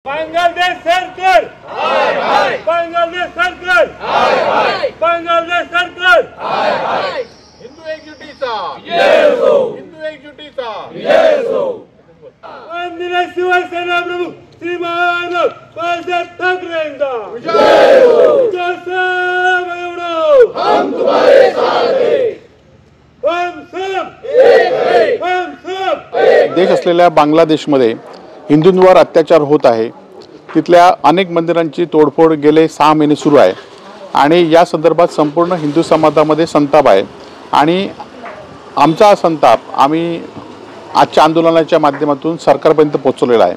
बांग्लादेश सरकार हाय हाय बांग्लादेश सरकार हाय हाय बांग्लादेश सरकार हाय हाय हिंदू एकजुटीचा विजय हो हिंदू एकजुटीचा विजय हो वंदनीय शिवसेना प्रमुख श्रीमान बाळासाहेब ठाकरेंचा विजय हो जयसाहेब एवढो हम तुम्हारे साथ हैं हम सब एक है हम सब देश असलेल्या बांगलादेशमध्ये हिंदूंवर अत्याचार होत आहे। तिथल्या अनेक मंदिरांची तोडफोड गेले 6 महिने सुरू आहे आणि या संदर्भात संपूर्ण हिंदू समाजामध्ये संताप आहे आणि आमचा संताप आम्ही आजच्या आंदोलनाच्या माध्यमातून सरकारपर्यंत पोहोचवलेला आहे।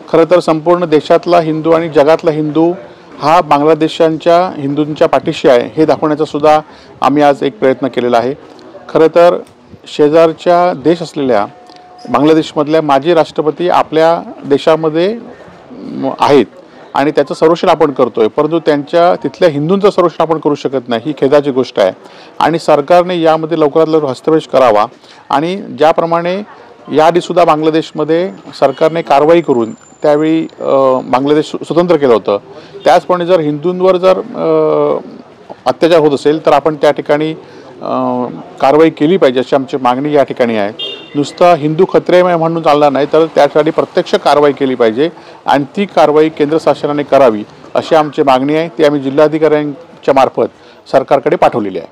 खरं तर संपूर्ण देशातला हिंदू आणि जगातला हिंदू हा बांगलादेशांच्या हिंदूंच्या पाठीशी आहे हे दाखवण्याचा सुद्धा आम्ही आज एक प्रयत्न केलेला आहे। खरं तर शेजारच्या देश असलेल्या बांगलादेशमधल्या माजी राष्ट्रपती आपल्या देशामध्ये आहेत आणि त्याचं संरक्षण आपण करतोय, परंतु त्यांच्या तिथल्या हिंदूंचं संरक्षण आपण करू शकत नाही, ही खेदाची गोष्ट आहे आणि सरकारने यामध्ये लवकरात लवकर हस्तक्षेप करावा आणि ज्याप्रमाणे याआधी सुद्धा बांगलादेशमध्ये सरकारने कारवाई करून त्यावेळी बांगलादेश स्वतंत्र केलं होतं, त्याचप्रमाणे जर हिंदूंवर जर अत्याचार होत असेल तर आपण त्या ठिकाणी कारवाई केली पाहिजे अशी आमची मागणी या ठिकाणी आहे। नुसतं हिंदू खत्रे म्हणून चालणार नाही तर त्यासाठी प्रत्यक्ष कारवाई केली पाहिजे आणि ती कारवाई केंद्र शासनाने करावी अशी आमची मागणी आहे। ती आम्ही जिल्हाधिकाऱ्यांच्या मार्फत सरकारकडे पाठवलेली आहे।